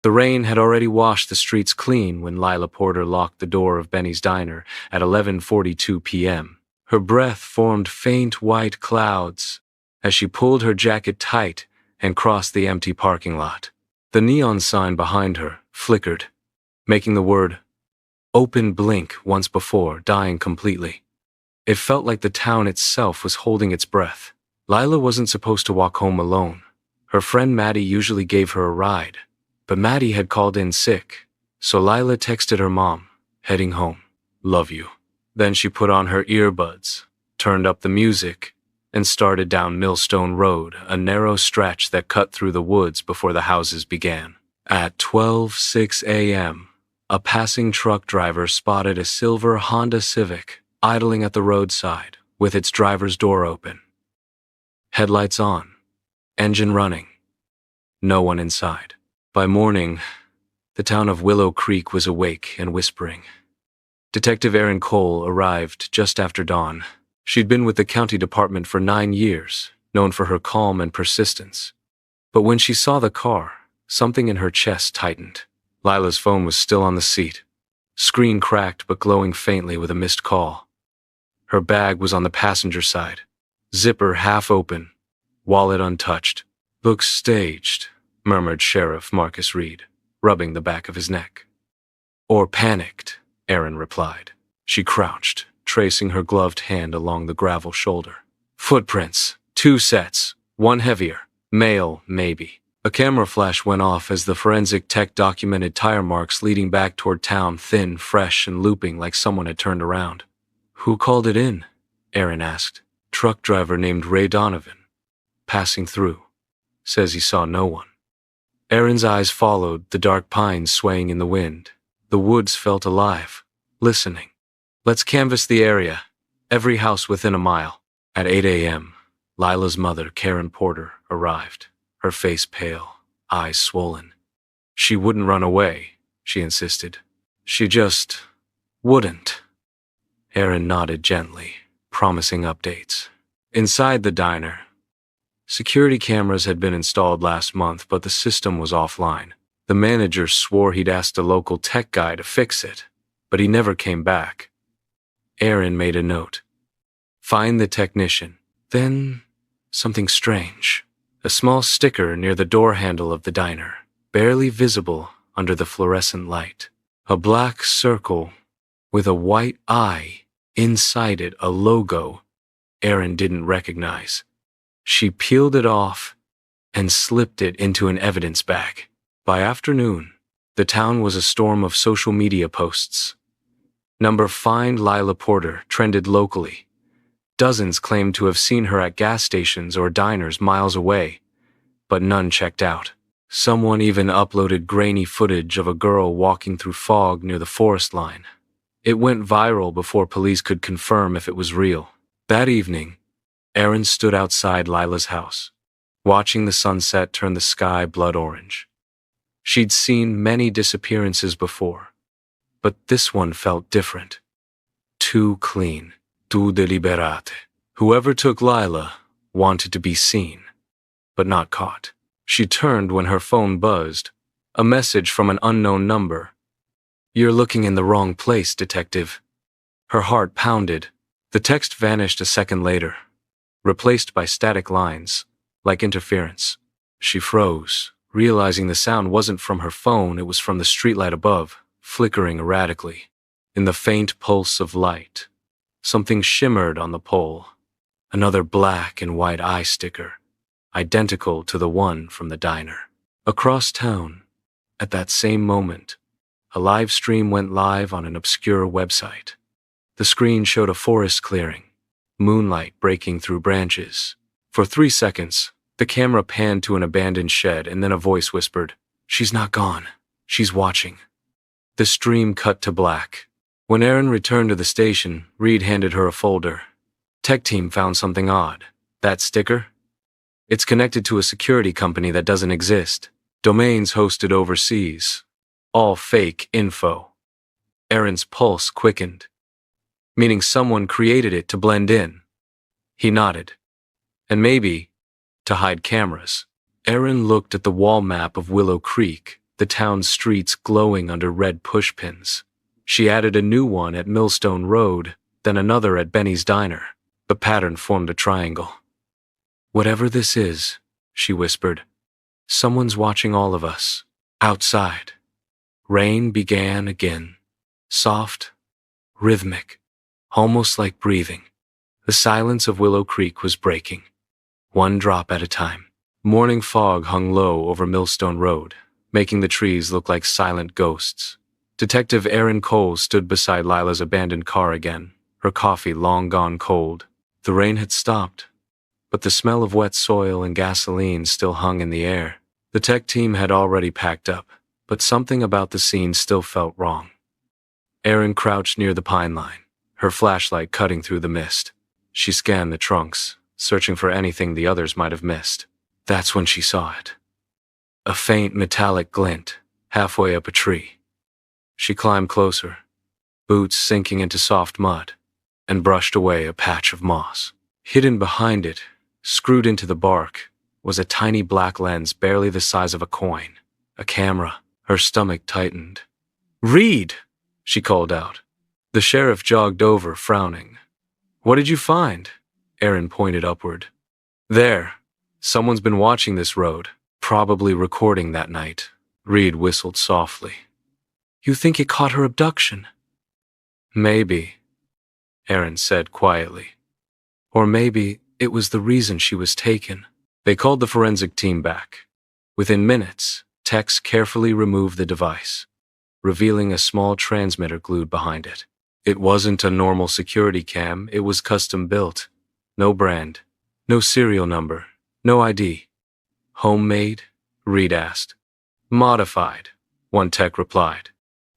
The rain had already washed the streets clean when Lila Porter locked the door of Benny's diner at 11:42 p.m. Her breath formed faint white clouds as she pulled her jacket tight and crossed the empty parking lot. The neon sign behind her flickered, making the word "Open" blink once before dying completely. It felt like the town itself was holding its breath. Lila wasn't supposed to walk home alone. Her friend Maddie usually gave her a ride, but Maddie had called in sick, so Lila texted her mom, heading home, "Love you." Then she put on her earbuds, turned up the music, and started down Millstone Road, a narrow stretch that cut through the woods before the houses began. At 12:06 a.m., a passing truck driver spotted a silver Honda Civic idling at the roadside with its driver's door open. Headlights on, engine running, no one inside. By morning, the town of Willow Creek was awake and whispering. Detective Erin Cole arrived just after dawn. She'd been with the county department for 9 years, known for her calm and persistence. But when she saw the car, something in her chest tightened. Lila's phone was still on the seat, screen cracked but glowing faintly with a missed call. Her bag was on the passenger side, zipper half open, wallet untouched. "Looks staged," murmured Sheriff Marcus Reed, rubbing the back of his neck. "Or panicked," Erin replied. She crouched, tracing her gloved hand along the gravel shoulder. Footprints, 2 sets, one heavier, male, maybe. A camera flash went off as the forensic tech documented tire marks leading back toward town, thin, fresh, and looping like someone had turned around. "Who called it in?" Erin asked. "Truck driver named Ray Donovan. Passing through. Says he saw no one." Erin's eyes followed the dark pines swaying in the wind. The woods felt alive, listening. "Let's canvass the area. Every house within a mile." At 8 a.m., Lila's mother, Karen Porter, arrived, her face pale, eyes swollen. She wouldn't run away, she insisted. She just wouldn't. Erin nodded gently, promising updates. Inside the diner, security cameras had been installed last month, but the system was offline. The manager swore he'd asked a local tech guy to fix it, but he never came back. Erin made a note. Find the technician. Then, something strange. A small sticker near the door handle of the diner, barely visible under the fluorescent light. A black circle with a white eye, inside it a logo Erin didn't recognize. She peeled it off and slipped it into an evidence bag. By afternoon, the town was a storm of social media posts. Number Find Lila Porter trended locally. Dozens claimed to have seen her at gas stations or diners miles away, but none checked out. Someone even uploaded grainy footage of a girl walking through fog near the forest line. It went viral before police could confirm if it was real. That evening, Erin stood outside Lila's house, watching the sunset turn the sky blood orange. She'd seen many disappearances before, but this one felt different. Too clean, too deliberate. Whoever took Lila wanted to be seen, but not caught. She turned when her phone buzzed, a message from an unknown number. "You're looking in the wrong place, detective." Her heart pounded. The text vanished a second later, replaced by static lines, like interference. She froze, realizing the sound wasn't from her phone, it was from the streetlight above, flickering erratically. In the faint pulse of light, something shimmered on the pole, another black and white eye sticker, identical to the one from the diner. Across town, at that same moment, a live stream went live on an obscure website. The screen showed a forest clearing, moonlight breaking through branches. For 3 seconds, the camera panned to an abandoned shed, and then a voice whispered, "She's not gone. She's watching." The stream cut to black. When Erin returned to the station, Reed handed her a folder. "Tech team found something odd. That sticker? It's connected to a security company that doesn't exist. Domains hosted overseas. All fake info." Erin's pulse quickened, meaning someone created it to blend in. He nodded. And maybe to hide cameras. Erin looked at the wall map of Willow Creek, the town's streets glowing under red pushpins. She added a new one at Millstone Road, then another at Benny's Diner. The pattern formed a triangle. "Whatever this is," she whispered, "someone's watching all of us. Outside." Rain began again. Soft, rhythmic, almost like breathing. The silence of Willow Creek was breaking, one drop at a time. Morning fog hung low over Millstone Road, making the trees look like silent ghosts. Detective Erin Cole stood beside Lila's abandoned car again, her coffee long gone cold. The rain had stopped, but the smell of wet soil and gasoline still hung in the air. The tech team had already packed up, but something about the scene still felt wrong. Erin crouched near the pine line, her flashlight cutting through the mist. She scanned the trunks, searching for anything the others might have missed. That's when she saw it. A faint metallic glint, halfway up a tree. She climbed closer, boots sinking into soft mud, and brushed away a patch of moss. Hidden behind it, screwed into the bark, was a tiny black lens barely the size of a coin. A camera. Her stomach tightened. "Reed!" she called out. The sheriff jogged over, frowning. "What did you find?" Erin pointed upward. "There. Someone's been watching this road, probably recording that night." Reed whistled softly. "You think it caught her abduction?" "Maybe," Erin said quietly. "Or maybe it was the reason she was taken." They called the forensic team back. Within minutes, techs carefully removed the device, revealing a small transmitter glued behind it. It wasn't a normal security cam, it was custom built. No brand, no serial number, no ID. "Homemade?" Reed asked. "Modified," one tech replied.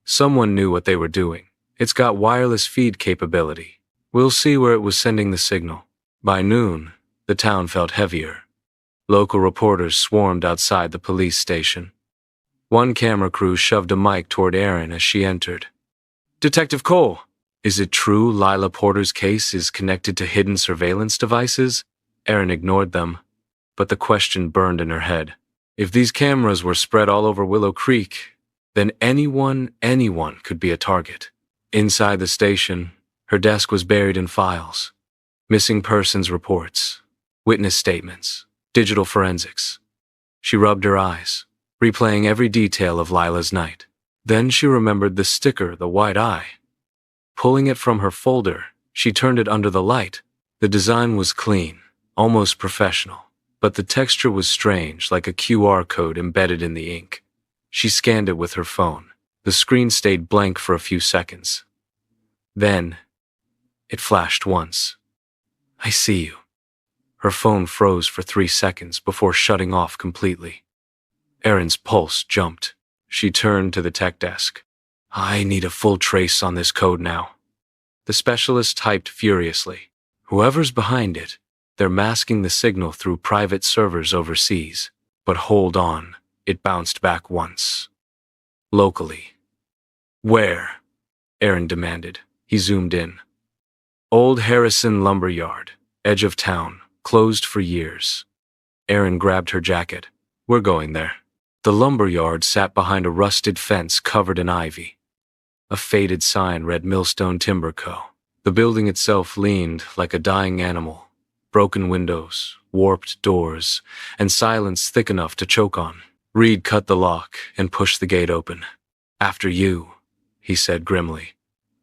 "Someone knew what they were doing. It's got wireless feed capability. We'll see where it was sending the signal." By noon, the town felt heavier. Local reporters swarmed outside the police station. One camera crew shoved a mic toward Erin as she entered. "Detective Cole, is it true Lila Porter's case is connected to hidden surveillance devices?" Erin ignored them, but the question burned in her head. If these cameras were spread all over Willow Creek, then anyone could be a target. Inside the station, her desk was buried in files. Missing persons reports, witness statements, digital forensics. She rubbed her eyes, replaying every detail of Lila's night. Then she remembered the sticker, the white eye. Pulling it from her folder, she turned it under the light. The design was clean, almost professional, but the texture was strange, like a QR code embedded in the ink. She scanned it with her phone. The screen stayed blank for a few seconds. Then, it flashed once. "I see you." Her phone froze for 3 seconds before shutting off completely. Erin's pulse jumped. She turned to the tech desk. "I need a full trace on this code now." The specialist typed furiously. "Whoever's behind it, they're masking the signal through private servers overseas. But hold on, it bounced back once. Locally." "Where?" Erin demanded. He zoomed in. "Old Harrison Lumberyard, edge of town, closed for years." Erin grabbed her jacket. "We're going there." The lumberyard sat behind a rusted fence covered in ivy. A faded sign read Millstone Timber Co. The building itself leaned like a dying animal. Broken windows, warped doors, and silence thick enough to choke on. Reed cut the lock and pushed the gate open. "After you," he said grimly.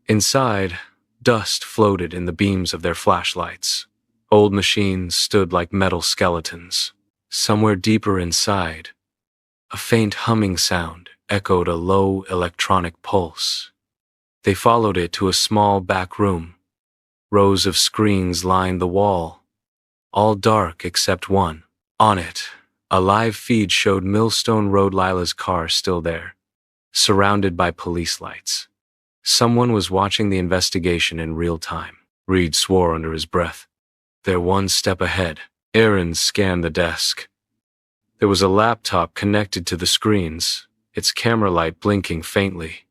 Inside, dust floated in the beams of their flashlights. Old machines stood like metal skeletons. Somewhere deeper inside, a faint humming sound echoed a low electronic pulse. They followed it to a small back room. Rows of screens lined the wall, all dark except one. On it, a live feed showed Millstone Road. Lila's car still there, surrounded by police lights. Someone was watching the investigation in real time. Reed swore under his breath. They're one step ahead. Erin scanned the desk. There was a laptop connected to the screens, its camera light blinking faintly.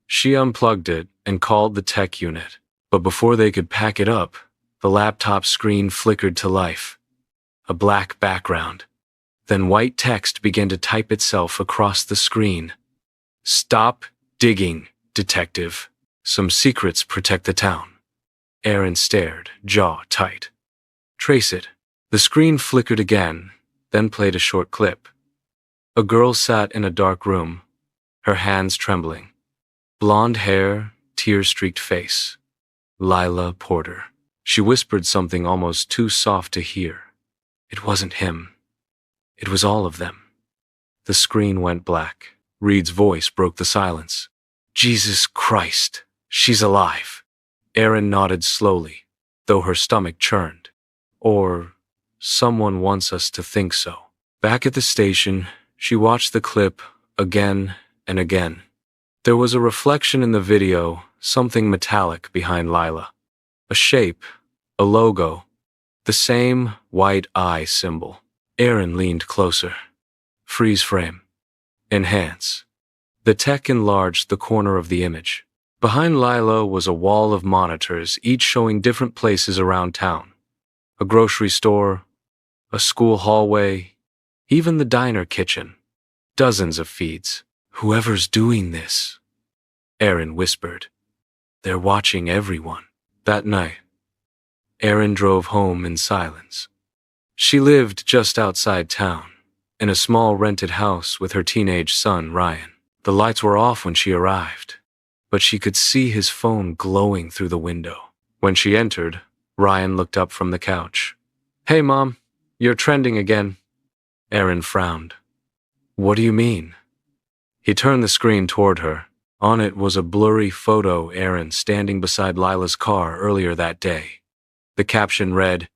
She unplugged it and called the tech unit, but before they could pack it up, the laptop screen flickered to life. A black background, Then white text began to type itself across the screen. "Stop digging, detective. Some secrets protect the town." Erin stared, jaw tight. "Trace it." The screen flickered again, then played a short clip. A girl sat in a dark room, her hands trembling. Blonde hair, tear-streaked face. Lila Porter. She whispered something almost too soft to hear. It wasn't him. It was all of them. The screen went black. Reed's voice broke the silence. "Jesus Christ, she's alive." Erin nodded slowly, though her stomach churned. Or someone wants us to think so. Back at the station, she watched the clip again and again. There was a reflection in the video, something metallic behind Lila. A shape, a logo, the same white eye symbol. Erin leaned closer. Freeze frame. Enhance. The tech enlarged the corner of the image. Behind Lila was a wall of monitors, each showing different places around town. A grocery store, a school hallway, even the diner kitchen. Dozens of feeds. "Whoever's doing this," Erin whispered. "They're watching everyone." That night, Erin drove home in silence. She lived just outside town, in a small rented house with her teenage son, Ryan. The lights were off when she arrived, but she could see his phone glowing through the window. When she entered, Ryan looked up from the couch. "Hey, Mom, you're trending again." Erin frowned. "What do you mean?" He turned the screen toward her. On it was a blurry photo of Erin standing beside Lila's car earlier that day. The caption read,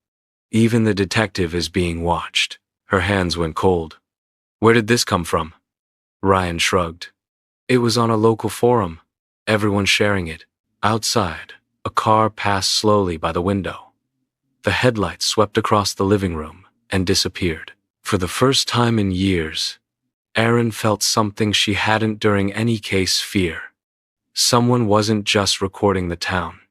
"Even the detective is being watched." Her hands went cold. "Where did this come from?" Ryan shrugged. "It was on a local forum. Everyone's sharing it." Outside, a car passed slowly by the window. The headlights swept across the living room and disappeared. For the first time in years, Erin felt something she hadn't during any case: fear. Someone wasn't just recording the town.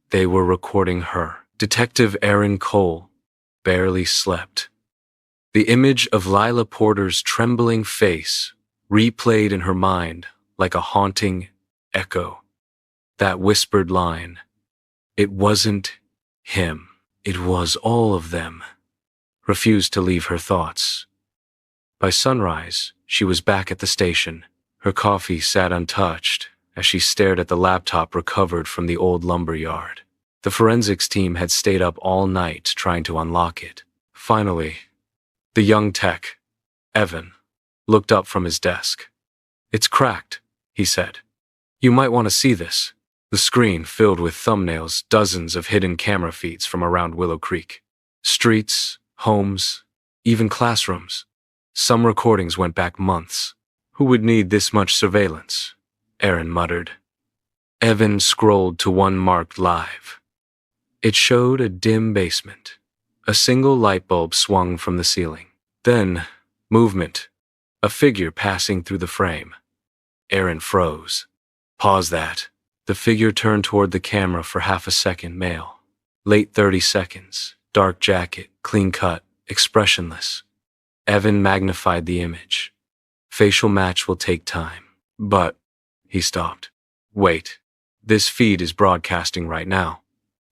They were recording her. Detective Erin Cole barely slept. The image of Lila Porter's trembling face replayed in her mind like a haunting echo. That whispered line, "It wasn't him, it was all of them," refused to leave her thoughts. By sunrise, she was back at the station. Her coffee sat untouched as she stared at the laptop recovered from the old lumber yard. The forensics team had stayed up all night trying to unlock it. Finally, the young tech, Evan, looked up from his desk. "It's cracked," he said. "You might want to see this." The screen filled with thumbnails, dozens of hidden camera feeds from around Willow Creek. Streets, homes, even classrooms. Some recordings went back months. "Who would need this much surveillance?" Erin muttered. Evan scrolled to one marked live. It showed a dim basement. A single light bulb swung from the ceiling. Then, movement. A figure passing through the frame. Erin froze. "Pause that." The figure turned toward the camera for half a second. Male. Late 30 seconds. Dark jacket, clean cut, expressionless. Evan magnified the image. "Facial match will take time." "But," he stopped. "Wait. This feed is broadcasting right now."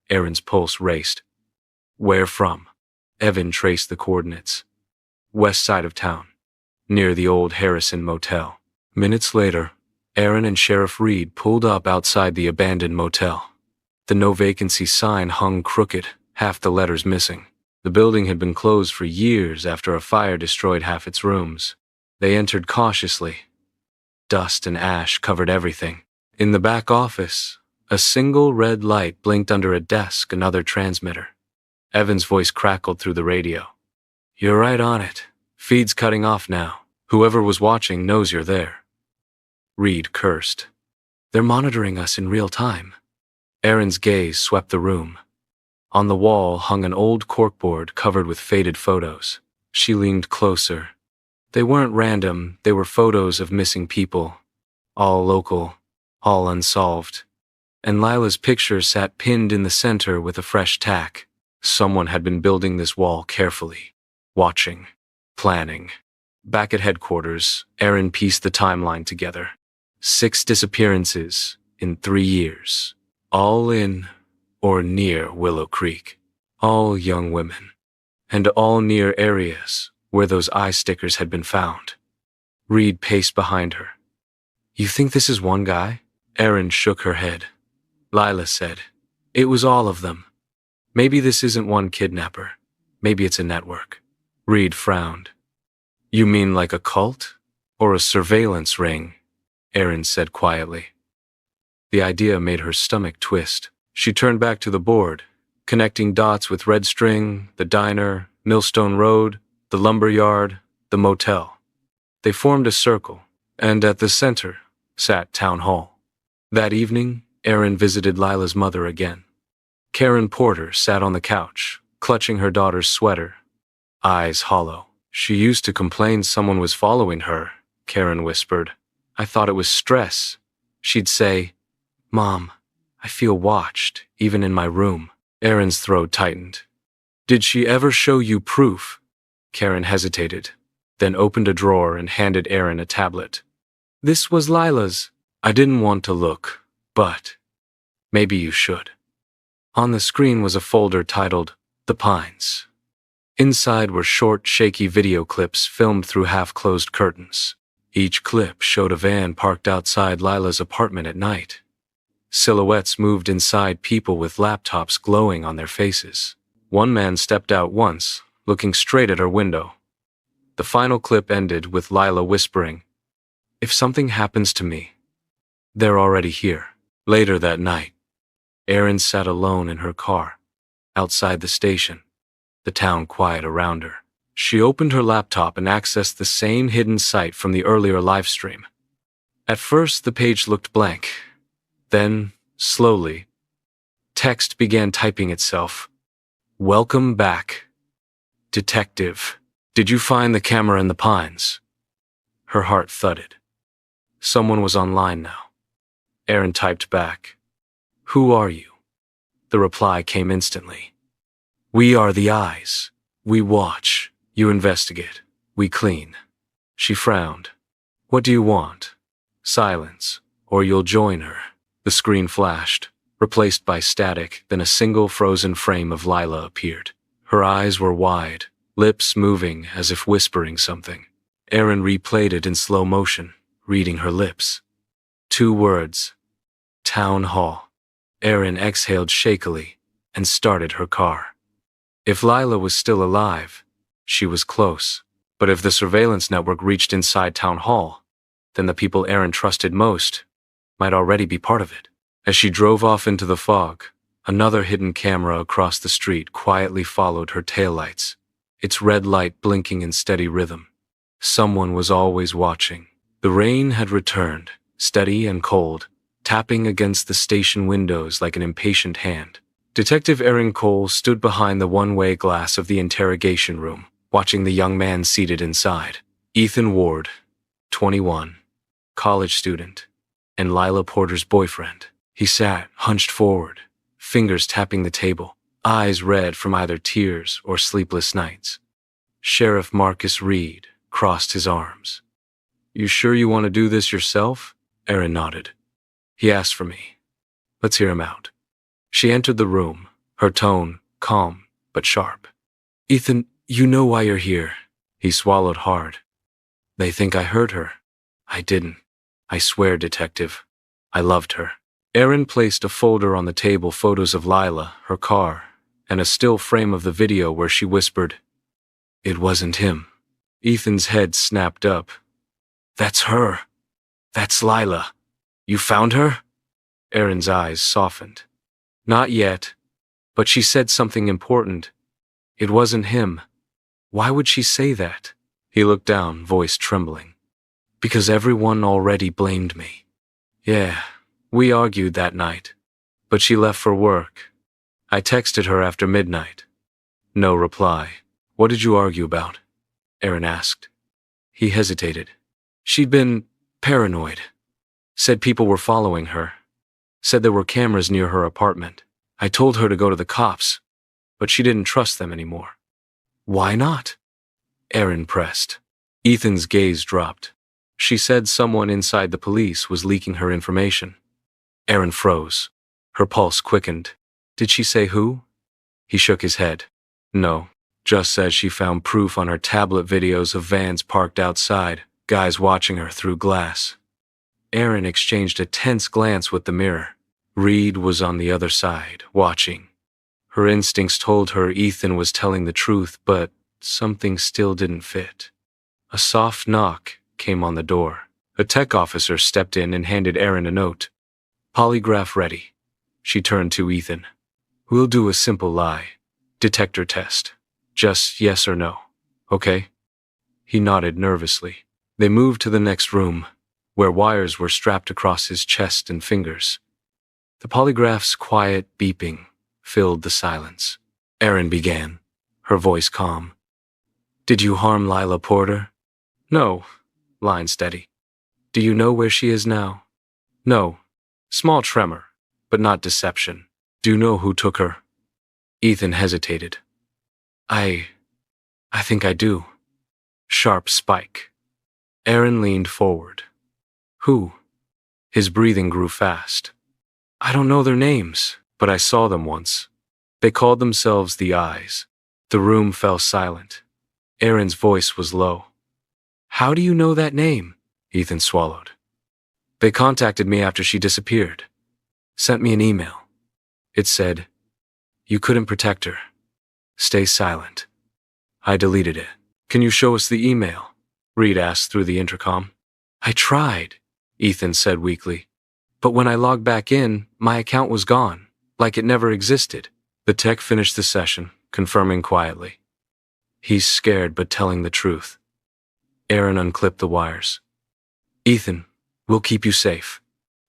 Erin's pulse raced. "Where from?" Evan traced the coordinates. "West side of town, near the old Harrison Motel." Minutes later, Erin and Sheriff Reed pulled up outside the abandoned motel. The no vacancy sign hung crooked, half the letters missing. The building had been closed for years after a fire destroyed half its rooms. They entered cautiously. Dust and ash covered everything. In the back office, a single red light blinked under a desk, another transmitter. Evan's voice crackled through the radio. "You're right on it. Feed's cutting off now. Whoever was watching knows you're there." Reed cursed. "They're monitoring us in real time." Erin's gaze swept the room. On the wall hung an old corkboard covered with faded photos. She leaned closer. They weren't random, they were photos of missing people. All local, all unsolved. And Lila's picture sat pinned in the center with a fresh tack. Someone had been building this wall carefully, watching, planning. Back at headquarters, Erin pieced the timeline together. 6 disappearances in 3 years, all in or near Willow Creek. All young women, and all near areas where those eye stickers had been found. Reed paced behind her. "You think this is one guy?" Erin shook her head. Lila said, "It was all of them. Maybe this isn't one kidnapper. Maybe it's a network." Reed frowned. "You mean like a cult? Or a surveillance ring?" Erin said quietly. The idea made her stomach twist. She turned back to the board, connecting dots with Red String, the diner, Millstone Road, the lumber yard, the motel. They formed a circle, and at the center sat Town Hall. That evening, Erin visited Lila's mother again. Karen Porter sat on the couch, clutching her daughter's sweater, eyes hollow. "She used to complain someone was following her," Karen whispered. "I thought it was stress." She'd say, "Mom, I feel watched, even in my room." Erin's throat tightened. "Did she ever show you proof?" Karen hesitated, then opened a drawer and handed Erin a tablet. "This was Lila's. I didn't want to look, but maybe you should." On the screen was a folder titled The Pines. Inside were short, shaky video clips filmed through half-closed curtains. Each clip showed a van parked outside Lila's apartment at night. Silhouettes moved inside, people with laptops glowing on their faces. One man stepped out once, looking straight at her window. The final clip ended with Lila whispering, "If something happens to me, they're already here." Later that night, Erin sat alone in her car, outside the station, the town quiet around her. She opened her laptop and accessed the same hidden site from the earlier livestream. At first, the page looked blank. Then, slowly, text began typing itself. "Welcome back. Detective. Did you find the camera in the pines?" Her heart thudded. Someone was online now. Erin typed back, "Who are you?" The reply came instantly. "We are the eyes. We watch. You investigate. We clean." She frowned. "What do you want? Silence, or you'll join her." The screen flashed, replaced by static, then a single frozen frame of Lila appeared. Her eyes were wide, lips moving as if whispering something. Erin replayed it in slow motion, reading her lips. 2 words. Town Hall. Erin exhaled shakily and started her car. If Lila was still alive, she was close. But if the surveillance network reached inside Town Hall, then the people Erin trusted most might already be part of it. As she drove off into the fog, another hidden camera across the street quietly followed her taillights, its red light blinking in steady rhythm. Someone was always watching. The rain had returned, steady and cold, tapping against the station windows like an impatient hand. Detective Erin Cole stood behind the one-way glass of the interrogation room, watching the young man seated inside. Ethan Ward, 21, college student, and Lila Porter's boyfriend. He sat, hunched forward, fingers tapping the table, eyes red from either tears or sleepless nights. Sheriff Marcus Reed crossed his arms. "You sure you want to do this yourself?" Erin nodded. "He asked for me. Let's hear him out." She entered the room, her tone calm but sharp. "Ethan, you know why you're here." He swallowed hard. "They think I hurt her. I didn't. I swear, Detective. I loved her." Erin placed a folder on the table, photos of Lila, her car, and a still frame of the video where she whispered, "It wasn't him." Ethan's head snapped up. "That's her. That's Lila. You found her?" Erin's eyes softened. "Not yet, but she said something important. It wasn't him." "Why would she say that?" He looked down, voice trembling. "Because everyone already blamed me. Yeah, we argued that night, but she left for work. I texted her after midnight. No reply." "What did you argue about?" Erin asked. He hesitated. "She'd been paranoid. Said people were following her. Said there were cameras near her apartment. I told her to go to the cops, but she didn't trust them anymore." "Why not?" Erin pressed. Ethan's gaze dropped. She said someone inside the police was leaking her information. Erin froze. Her pulse quickened. Did she say who? He shook his head. No, just said she found proof on her tablet videos of vans parked outside, guys watching her through glass. Erin exchanged a tense glance with the mirror. Reed was on the other side, watching. Her instincts told her Ethan was telling the truth, but something still didn't fit. A soft knock came on the door. A tech officer stepped in and handed Erin a note. Polygraph ready. She turned to Ethan. We'll do a simple lie detector test. Just yes or no, okay? He nodded nervously. They moved to the next room, where wires were strapped across his chest and fingers. The polygraph's quiet beeping filled the silence. Erin began, her voice calm. Did you harm Lila Porter? No, line steady. Do you know where she is now? No. Small tremor, but not deception. Do you know who took her? Ethan hesitated. I think I do. Sharp spike. Erin leaned forward. Who? His breathing grew fast. I don't know their names, but I saw them once. They called themselves the Eyes. The room fell silent. Erin's voice was low. How do you know that name? Ethan swallowed. They contacted me after she disappeared. Sent me an email. It said, you couldn't protect her. Stay silent. I deleted it. Can you show us the email? Reed asked through the intercom. I tried, Ethan said weakly. But when I logged back in, my account was gone, like it never existed. The tech finished the session, confirming quietly. He's scared but telling the truth. Erin unclipped the wires. Ethan, we'll keep you safe.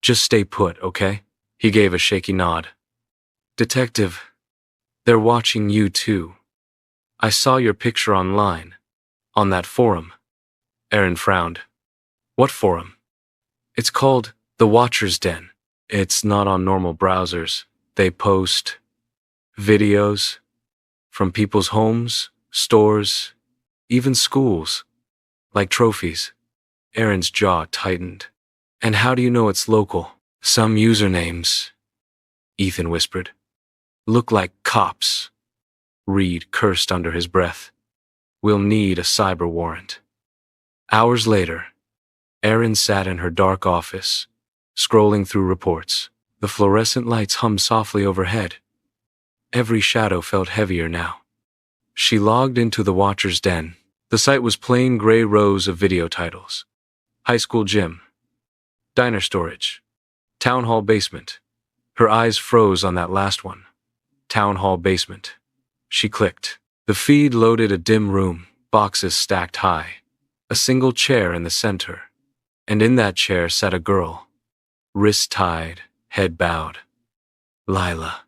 Just stay put, okay? He gave a shaky nod. Detective, they're watching you too. I saw your picture online, on that forum. Erin frowned. What forum? It's called The Watcher's Den. It's not on normal browsers. They post videos from people's homes, stores, even schools, like trophies. Erin's jaw tightened. And how do you know it's local? Some usernames, Ethan whispered, look like cops. Reed cursed under his breath. We'll need a cyber warrant. Hours later, Erin sat in her dark office, scrolling through reports. The fluorescent lights hummed softly overhead. Every shadow felt heavier now. She logged into the Watcher's Den. The site was plain gray rows of video titles. High school gym. Diner storage. Town hall basement. Her eyes froze on that last one. Town hall basement. She clicked. The feed loaded a dim room, boxes stacked high. A single chair in the center. And in that chair sat a girl. Wrists tied, head bowed. Lila,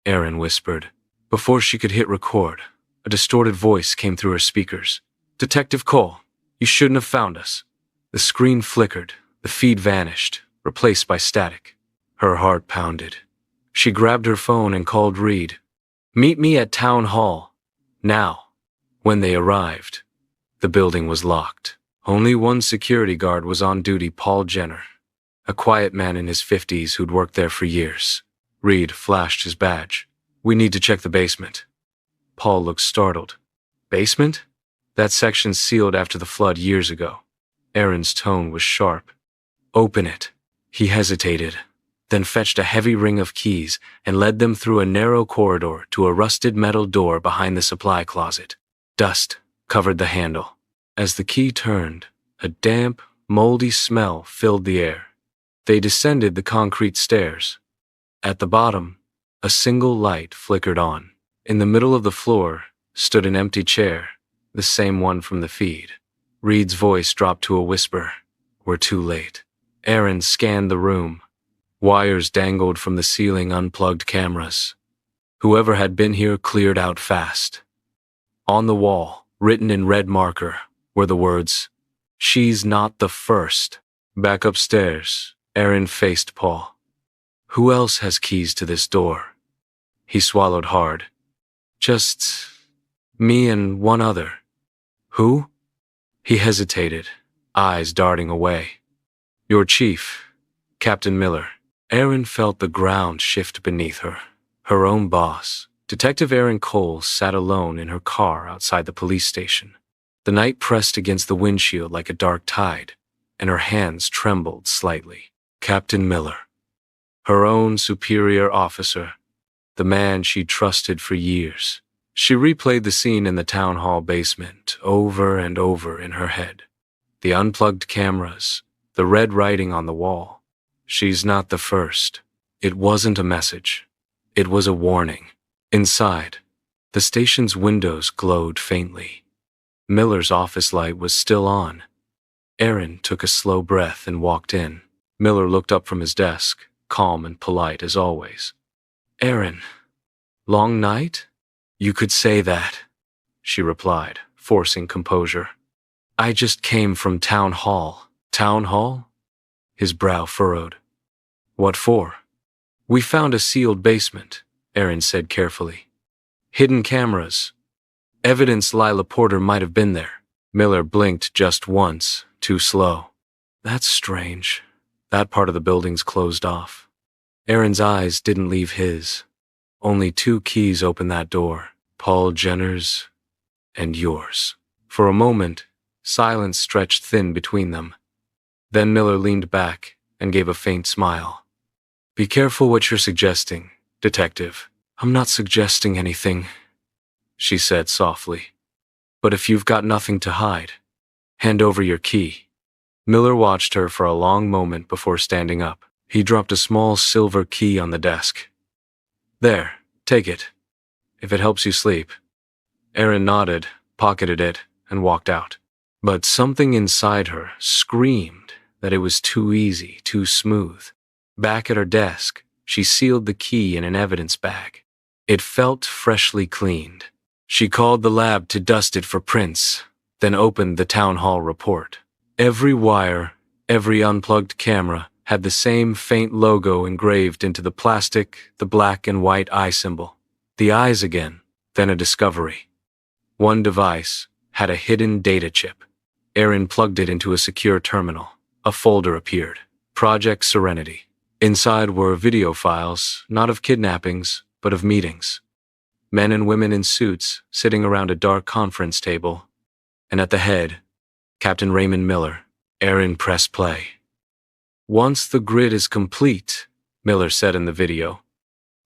Erin whispered. Before she could hit record, a distorted voice came through her speakers. Detective Cole, you shouldn't have found us. The screen flickered, the feed vanished, replaced by static. Her heart pounded. She grabbed her phone and called Reed. Meet me at Town Hall. Now. When they arrived, the building was locked. Only one security guard was on duty, Paul Jenner, a quiet man in his 50s who'd worked there for years. Reed flashed his badge. We need to check the basement. Paul looked startled. Basement? That section's sealed after the flood years ago. Erin's tone was sharp. Open it. He hesitated, then fetched a heavy ring of keys and led them through a narrow corridor to a rusted metal door behind the supply closet. Dust covered the handle. As the key turned, a damp, moldy smell filled the air. They descended the concrete stairs. At the bottom, a single light flickered on. In the middle of the floor stood an empty chair, the same one from the feed. Reed's voice dropped to a whisper. We're too late. Erin scanned the room. Wires dangled from the ceiling, unplugged cameras. Whoever had been here cleared out fast. On the wall, written in red marker, were the words, She's not the first. Back upstairs, Erin faced Paul. Who else has keys to this door? He swallowed hard. Just me and one other. Who? He hesitated, eyes darting away. Your chief, Captain Miller. Erin felt the ground shift beneath her. Her own boss, Detective Erin Cole, sat alone in her car outside the police station. The night pressed against the windshield like a dark tide, and her hands trembled slightly. Captain Miller. Her own superior officer, the man she'd trusted for years. She replayed the scene in the town hall basement over and over in her head. The unplugged cameras, the red writing on the wall. She's not the first. It wasn't a message. It was a warning. Inside, the station's windows glowed faintly. Miller's office light was still on. Erin took a slow breath and walked in. Miller looked up from his desk, calm and polite as always. Erin, long night? You could say that, she replied, forcing composure. I just came from town hall. Town hall? His brow furrowed. What for? We found a sealed basement, Erin said carefully. Hidden cameras. Evidence Lila Porter might have been there. Miller blinked just once, too slow. That's strange. That part of the building's closed off. Erin's eyes didn't leave his. Only two keys opened that door, Paul Jenner's and yours. For a moment, silence stretched thin between them. Then Miller leaned back and gave a faint smile. Be careful what you're suggesting, Detective. I'm not suggesting anything, she said softly. But if you've got nothing to hide, hand over your key. Miller watched her for a long moment before standing up. He dropped a small silver key on the desk. There, take it, if it helps you sleep. Erin nodded, pocketed it, and walked out. But something inside her screamed that it was too easy, too smooth. Back at her desk, she sealed the key in an evidence bag. It felt freshly cleaned. She called the lab to dust it for prints, then opened the town hall report. Every wire, every unplugged camera had the same faint logo engraved into the plastic, the black and white eye symbol. The eyes again, then a discovery. One device had a hidden data chip. Erin plugged it into a secure terminal. A folder appeared. Project Serenity. Inside were video files, not of kidnappings, but of meetings. Men and women in suits sitting around a dark conference table. And at the head, Captain Raymond Miller. Erin pressed play. Once the grid is complete, Miller said in the video,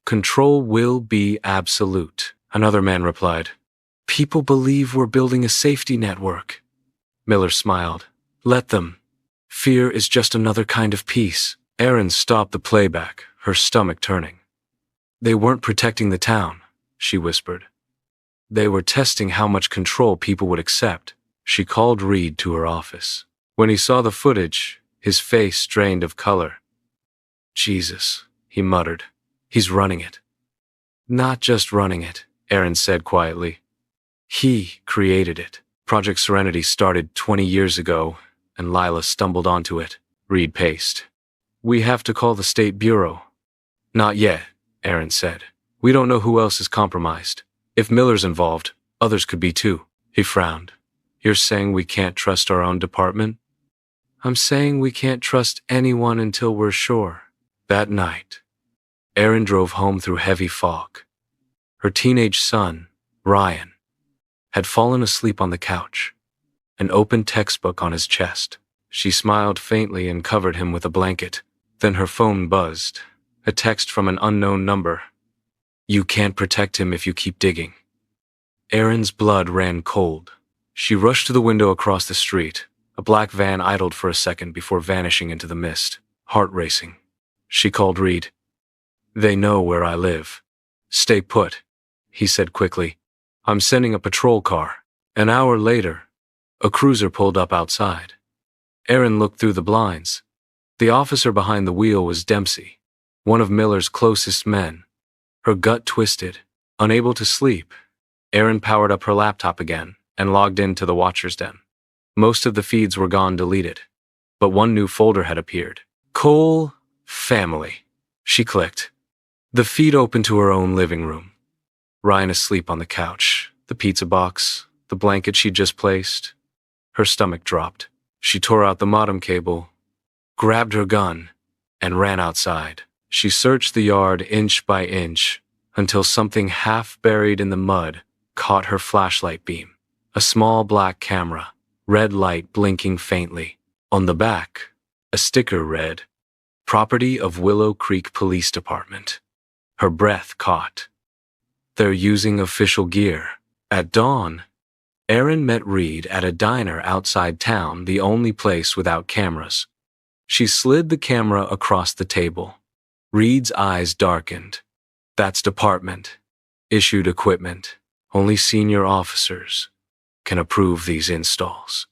control will be absolute. Another man replied, people believe we're building a safety network. Miller smiled. Let them. Fear is just another kind of peace. Erin stopped the playback, her stomach turning. They weren't protecting the town, she whispered. They were testing how much control people would accept. She called Reed to her office. When he saw the footage, his face drained of color. Jesus, he muttered. He's running it. Not just running it, Erin said quietly. He created it. Project Serenity started 20 years ago, and Lila stumbled onto it. Reed paced. We have to call the State Bureau. Not yet, Erin said. We don't know who else is compromised. If Miller's involved, others could be too. He frowned. You're saying we can't trust our own department? I'm saying we can't trust anyone until we're sure. That night, Erin drove home through heavy fog. Her teenage son, Ryan, had fallen asleep on the couch, an open textbook on his chest. She smiled faintly and covered him with a blanket. Then her phone buzzed, a text from an unknown number. You can't protect him if you keep digging. Erin's blood ran cold. She rushed to the window across the street. A black van idled for a second before vanishing into the mist, heart racing. She called Reed. They know where I live. Stay put, he said quickly. I'm sending a patrol car. An hour later, a cruiser pulled up outside. Erin looked through the blinds. The officer behind the wheel was Dempsey, one of Miller's closest men. Her gut twisted. Unable to sleep, Erin powered up her laptop again and logged into the Watcher's Den. Most of the feeds were gone deleted, but one new folder had appeared. Cole Family. She clicked. The feed opened to her own living room. Ryan asleep on the couch, the pizza box, the blanket she'd just placed. Her stomach dropped. She tore out the modem cable, grabbed her gun, and ran outside. She searched the yard inch by inch until something half buried in the mud caught her flashlight beam. A small black camera, red light blinking faintly. On the back, a sticker read, "Property of Willow Creek Police Department." Her breath caught. They're using official gear. At dawn, Erin met Reed at a diner outside town, the only place without cameras. She slid the camera across the table. Reed's eyes darkened. That's department. Issued equipment. Only senior officers can approve these installs.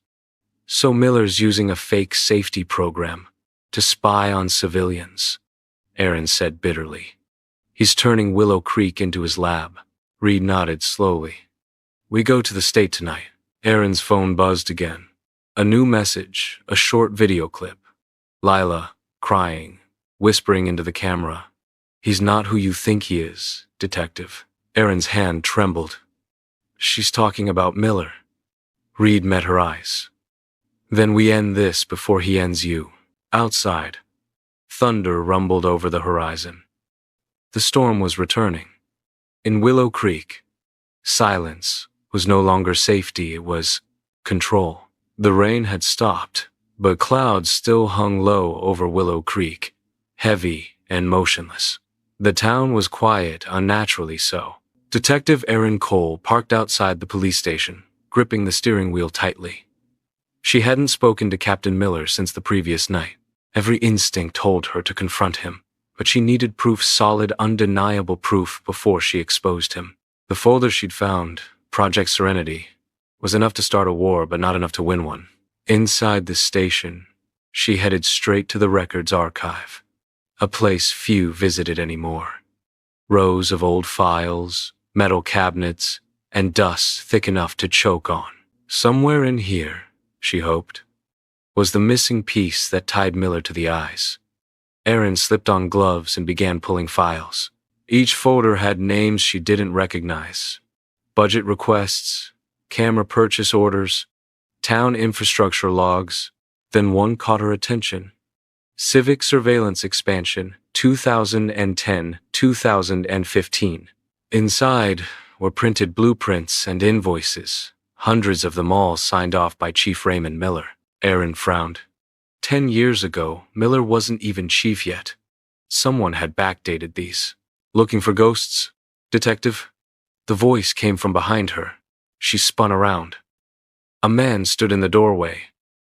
So Miller's using a fake safety program to spy on civilians, Erin said bitterly. He's turning Willow Creek into his lab. Reed nodded slowly. We go to the state tonight. Erin's phone buzzed again. A new message, a short video clip. Lila, crying, whispering into the camera. He's not who you think he is, Detective. Erin's hand trembled. She's talking about Miller. Reed met her eyes. Then we end this before he ends you. Outside, thunder rumbled over the horizon. The storm was returning. In Willow Creek, silence was no longer safety, it was control. The rain had stopped, but clouds still hung low over Willow Creek, heavy and motionless. The town was quiet, unnaturally so. Detective Erin Cole parked outside the police station, gripping the steering wheel tightly. She hadn't spoken to Captain Miller since the previous night. Every instinct told her to confront him, but she needed proof, solid, undeniable proof, before she exposed him. The folder she'd found, Project Serenity, was enough to start a war, but not enough to win one. Inside the station, she headed straight to the records archive, a place few visited anymore. Rows of old files, metal cabinets, and dust thick enough to choke on. Somewhere in here, she hoped, was the missing piece that tied Miller to the eyes. Erin slipped on gloves and began pulling files. Each folder had names she didn't recognize. Budget requests, camera purchase orders, town infrastructure logs. Then one caught her attention. Civic Surveillance Expansion, 2010-2015. Inside were printed blueprints and invoices, hundreds of them, all signed off by Chief Raymond Miller. Erin frowned. 10 years ago, Miller wasn't even chief yet. Someone had backdated these. Looking for ghosts, Detective? The voice came from behind her. She spun around. A man stood in the doorway.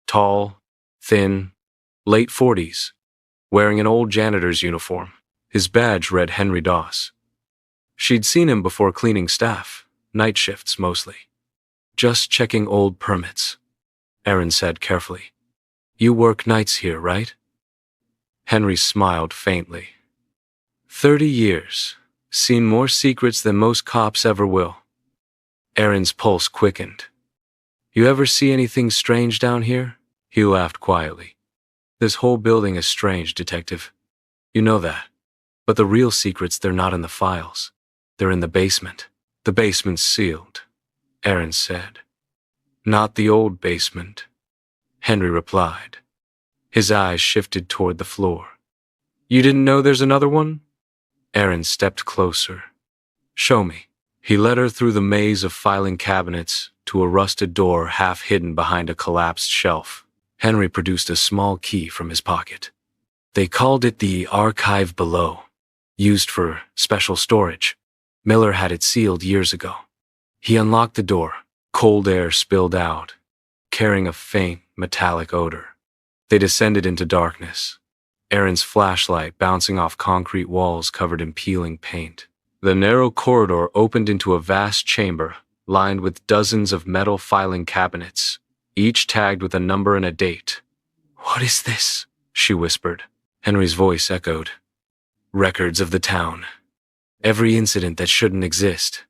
Tall, thin, late 40s, wearing an old janitor's uniform. His badge read Henry Doss. She'd seen him before cleaning staff, night shifts mostly. Just checking old permits, Erin said carefully. You work nights here, right? Henry smiled faintly. 30 years. Seen more secrets than most cops ever will. Erin's pulse quickened. You ever see anything strange down here? He laughed quietly. This whole building is strange, Detective. You know that. But the real secrets, they're not in the files. They're in the basement. The basement's sealed, Erin said. Not the old basement, Henry replied. His eyes shifted toward the floor. You didn't know there's another one? Erin stepped closer. Show me. He led her through the maze of filing cabinets to a rusted door half hidden behind a collapsed shelf. Henry produced a small key from his pocket. They called it the archive below, used for special storage. Miller had it sealed years ago. He unlocked the door. Cold air spilled out, carrying a faint, metallic odor. They descended into darkness, Erin's flashlight bouncing off concrete walls covered in peeling paint. The narrow corridor opened into a vast chamber, lined with dozens of metal filing cabinets, each tagged with a number and a date. What is this? She whispered. Henry's voice echoed. Records of the town. Every incident that shouldn't exist.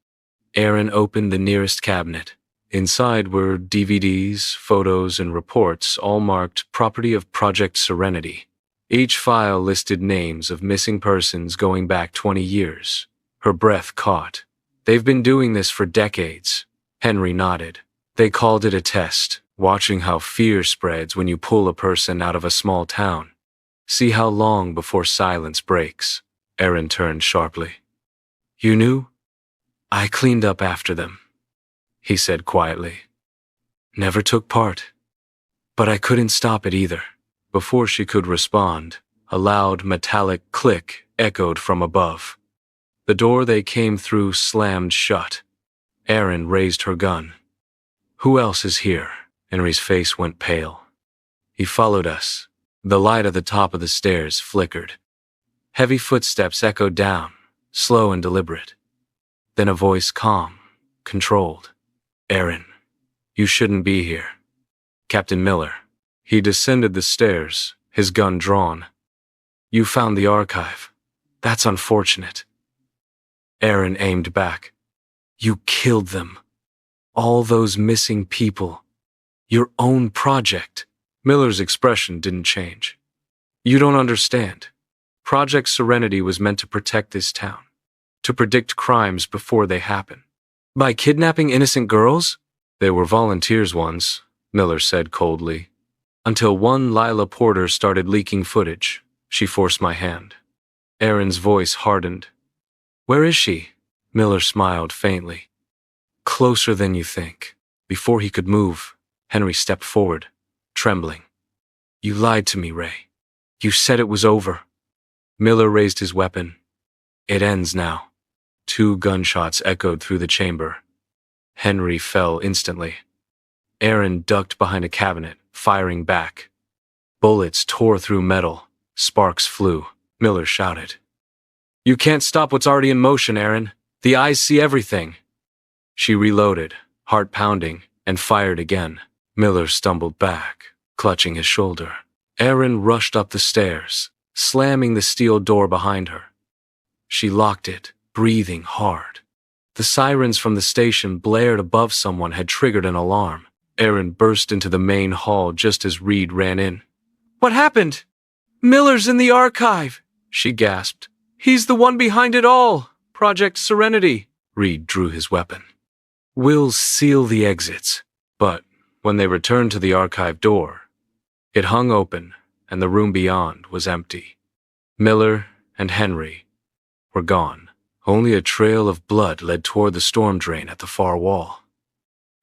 Erin opened the nearest cabinet. Inside were DVDs, photos, and reports, all marked Property of Project Serenity. Each file listed names of missing persons going back 20 years. Her breath caught. They've been doing this for decades, Henry nodded. They called it a test, watching how fear spreads when you pull a person out of a small town. See how long before silence breaks. Erin turned sharply. You knew? I cleaned up after them, he said quietly. Never took part. But I couldn't stop it either. Before she could respond, a loud metallic click echoed from above. The door they came through slammed shut. Erin raised her gun. Who else is here? Henry's face went pale. He followed us. The light at the top of the stairs flickered. Heavy footsteps echoed down, slow and deliberate. Then a voice calm, controlled. Erin, you shouldn't be here. Captain Miller. He descended the stairs, his gun drawn. You found the archive. That's unfortunate. Erin aimed back. You killed them. All those missing people. Your own project. Miller's expression didn't change. You don't understand. Project Serenity was meant to protect this town, to predict crimes before they happen. By kidnapping innocent girls? They were volunteers once, Miller said coldly. Until one Lila Porter started leaking footage. She forced my hand. Erin's voice hardened. Where is she? Miller smiled faintly. Closer than you think. Before he could move, Henry stepped forward, trembling. You lied to me, Ray. You said it was over. Miller raised his weapon. It ends now. 2 gunshots echoed through the chamber. Henry fell instantly. Erin ducked behind a cabinet, firing back. Bullets tore through metal. Sparks flew. Miller shouted. You can't stop what's already in motion, Erin. The eyes see everything. She reloaded, heart pounding, and fired again. Miller stumbled back, clutching his shoulder. Erin rushed up the stairs, slamming the steel door behind her. She locked it, breathing hard. The sirens from the station blared above someone had triggered an alarm. Erin burst into the main hall just as Reed ran in. What happened? Miller's in the archive, she gasped. He's the one behind it all. Project Serenity. Reed drew his weapon. We'll seal the exits. But when they returned to the archive door, it hung open and the room beyond was empty. Miller and Henry were gone. Only a trail of blood led toward the storm drain at the far wall.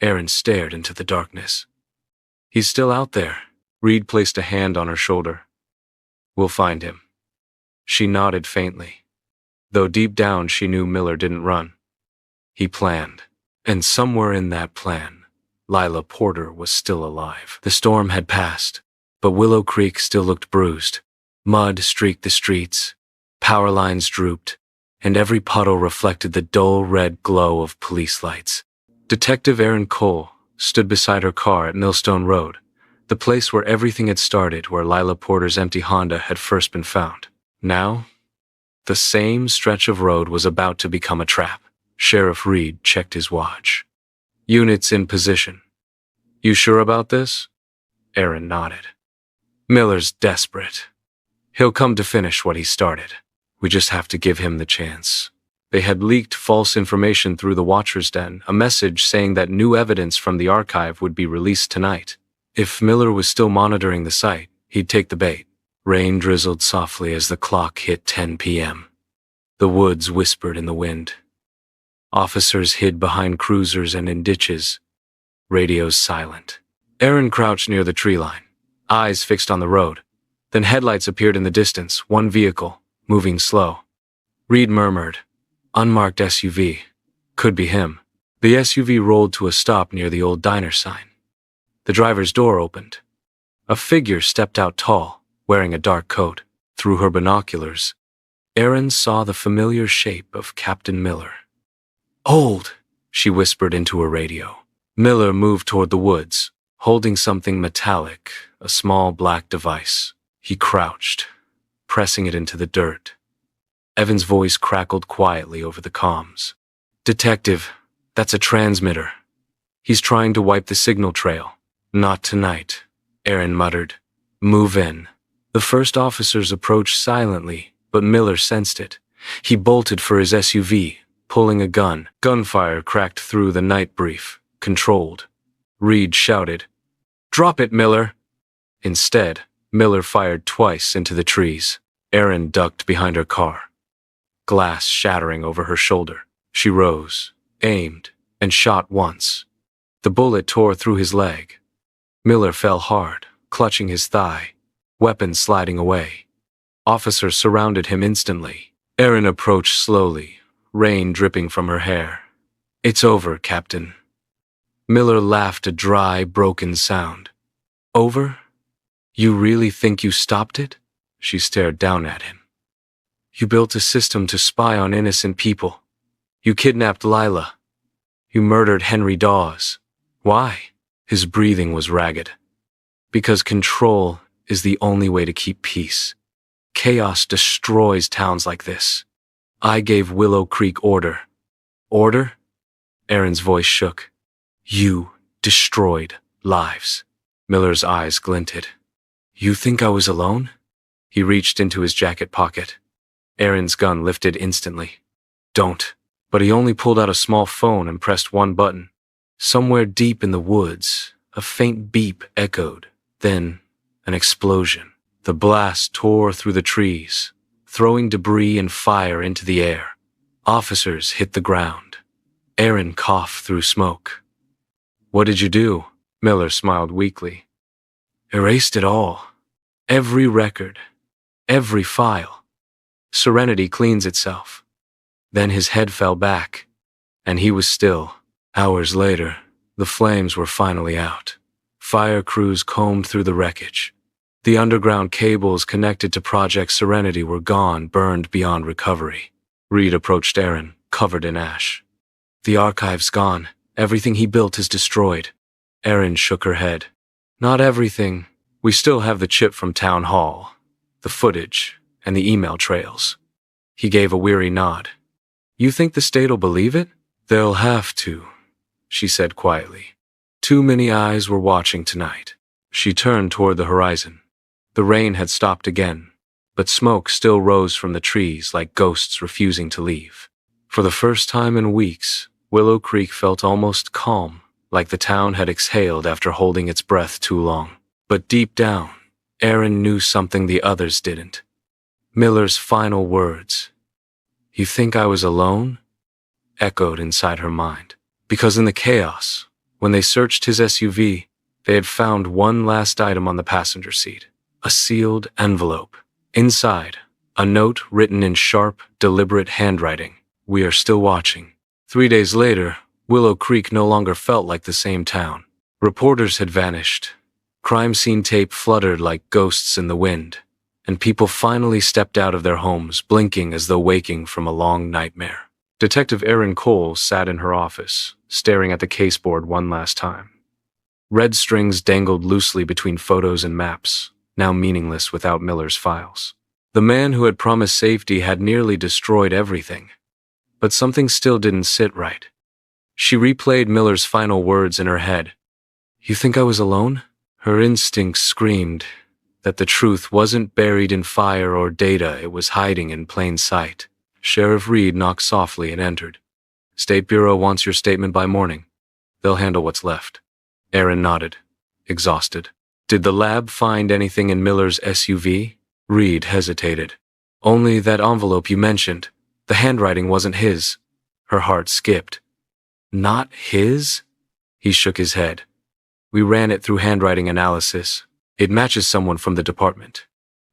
Erin stared into the darkness. He's still out there. Reed placed a hand on her shoulder. We'll find him. She nodded faintly, though deep down she knew Miller didn't run. He planned, and somewhere in that plan, Lila Porter was still alive. The storm had passed, but Willow Creek still looked bruised. Mud streaked the streets, power lines drooped, and every puddle reflected the dull red glow of police lights. Detective Erin Cole stood beside her car at Millstone Road, the place where everything had started, where Lila Porter's empty Honda had first been found. Now, the same stretch of road was about to become a trap. Sheriff Reed checked his watch. Units in position. You sure about this? Erin nodded. Miller's desperate. He'll come to finish what he started. We just have to give him the chance. They had leaked false information through the Watcher's Den, a message saying that new evidence from the archive would be released tonight. If Miller was still monitoring the site, he'd take the bait. Rain drizzled softly as the clock hit 10 p.m. The woods whispered in the wind. Officers hid behind cruisers and in ditches. Radios silent. Erin crouched near the tree line, eyes fixed on the road. Then headlights appeared in the distance, one vehicle, moving slow. Reed murmured, unmarked SUV. Could be him. The SUV rolled to a stop near the old diner sign. The driver's door opened. A figure stepped out tall, wearing a dark coat. Through her binoculars, Erin saw the familiar shape of Captain Miller. Old, she whispered into her radio. Miller moved toward the woods, holding something metallic, a small black device. He crouched, pressing it into the dirt. Evan's voice crackled quietly over the comms. Detective, that's a transmitter. He's trying to wipe the signal trail. Not tonight, Erin muttered. Move in. The first officers approached silently, but Miller sensed it. He bolted for his SUV, pulling a gun. Gunfire cracked through the night brief. controlled. Reed shouted, "Drop it, Miller!" Instead, Miller fired twice into the trees. Erin ducked behind her car, glass shattering over her shoulder. She rose, aimed, and shot once. The bullet tore through his leg. Miller fell hard, clutching his thigh, weapon sliding away. Officers surrounded him instantly. Erin approached slowly, rain dripping from her hair. "It's over, Captain." Miller laughed a dry, broken sound. "Over? You really think you stopped it?" She stared down at him. "You built a system to spy on innocent people. You kidnapped Lila. You murdered Henry Dawes. Why?" His breathing was ragged. "Because control is the only way to keep peace. Chaos destroys towns like this. I gave Willow Creek order." "Order?" Erin's voice shook. "You destroyed lives." Miller's eyes glinted. "You think I was alone?" He reached into his jacket pocket. Erin's gun lifted instantly. "Don't." But he only pulled out a small phone and pressed one button. Somewhere deep in the woods, a faint beep echoed, then an explosion. The blast tore through the trees, throwing debris and fire into the air. Officers hit the ground. Erin coughed through smoke. "What did you do?" Miller smiled weakly. "Erased it all. Every record. Every file. Serenity cleans itself." Then his head fell back, and he was still. Hours later, the flames were finally out. Fire crews combed through the wreckage. The underground cables connected to Project Serenity were gone, burned beyond recovery. Reed approached Erin, covered in ash. "The archive's gone. Everything he built is destroyed." Erin shook her head. "Not everything. We still have the chip from Town Hall, the footage, and the email trails." He gave a weary nod. "You think the state'll believe it?" "They'll have to," she said quietly. "Too many eyes were watching tonight." She turned toward the horizon. The rain had stopped again, but smoke still rose from the trees like ghosts refusing to leave. For the first time in weeks, Willow Creek felt almost calm, like the town had exhaled after holding its breath too long. But deep down, Erin knew something the others didn't. Miller's final words, "You think I was alone?" echoed inside her mind. Because in the chaos, when they searched his SUV, they had found one last item on the passenger seat, a sealed envelope. Inside, a note written in sharp, deliberate handwriting, "We are still watching." 3 days later, Willow Creek no longer felt like the same town. Reporters had vanished. Crime scene tape fluttered like ghosts in the wind, and people finally stepped out of their homes, blinking as though waking from a long nightmare. Detective Erin Cole sat in her office, staring at the caseboard one last time. Red strings dangled loosely between photos and maps, now meaningless without Miller's files. The man who had promised safety had nearly destroyed everything. But something still didn't sit right. She replayed Miller's final words in her head. "You think I was alone?" Her instincts screamed that the truth wasn't buried in fire or data, it was hiding in plain sight. Sheriff Reed knocked softly and entered. "State Bureau wants your statement by morning. They'll handle what's left." Erin nodded, exhausted. "Did the lab find anything in Miller's SUV?" Reed hesitated. "Only that envelope you mentioned. The handwriting wasn't his." Her heart skipped. "Not his?" He shook his head. "We ran it through handwriting analysis. It matches someone from the department."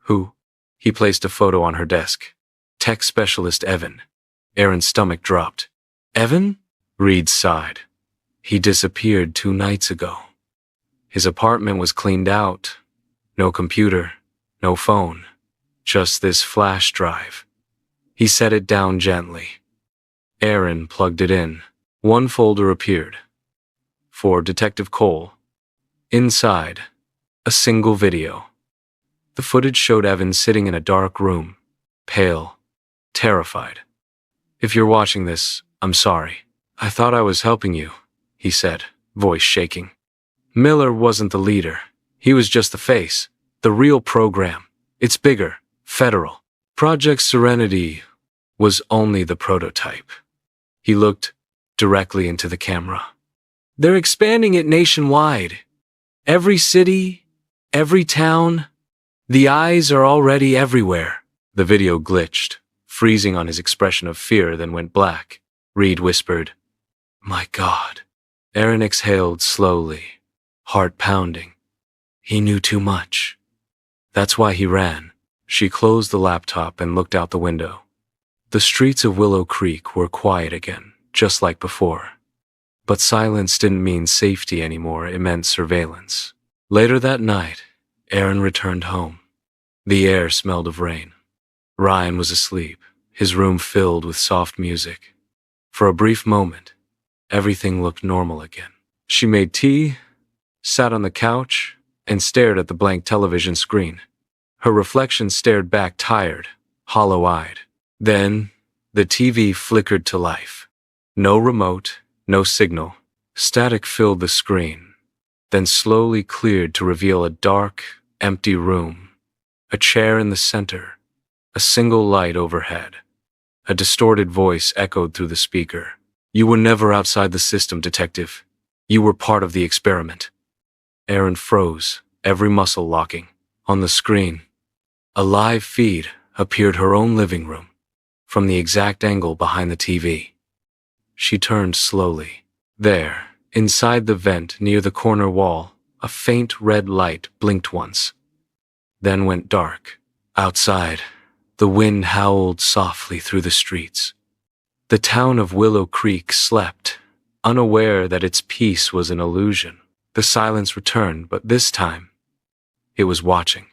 "Who?" He placed a photo on her desk. "Tech specialist Evan." Erin's stomach dropped. "Evan?" Reed sighed. "He disappeared 2 nights ago. His apartment was cleaned out. No computer, no phone, just this flash drive." He set it down gently. Erin plugged it in. One folder appeared. For Detective Cole. Inside, a single video. The footage showed Evan sitting in a dark room, pale, terrified. "If you're watching this, I'm sorry. I thought I was helping you," he said, voice shaking. Miller wasn't the leader. He was just the face. The real program. It's bigger, federal. Project Serenity was only the prototype. He looked directly into the camera. They're expanding it nationwide. Every city, every town, the eyes are already everywhere. The video glitched, freezing on his expression of fear, then went black. Reed whispered, "My God." Erin exhaled slowly, heart pounding. He knew too much. That's why he ran. She closed the laptop and looked out the window. The streets of Willow Creek were quiet again, just like before. But silence didn't mean safety anymore, it meant surveillance. Later that night, Erin returned home. The air smelled of rain. Ryan was asleep, his room filled with soft music. For a brief moment, everything looked normal again. She made tea, sat on the couch, and stared at the blank television screen. Her reflection stared back tired, hollow-eyed. Then, the TV flickered to life. No remote, no signal. Static filled the screen, then slowly cleared to reveal a dark, empty room. A chair in the center, a single light overhead. A distorted voice echoed through the speaker. "You were never outside the system, Detective. You were part of the experiment." Erin froze, every muscle locking. On the screen, a live feed appeared, her own living room, from the exact angle behind the TV. She turned slowly. There, inside the vent near the corner wall, a faint red light blinked once, then went dark. Outside, the wind howled softly through the streets. The town of Willow Creek slept, unaware that its peace was an illusion. The silence returned, but this time, it was watching.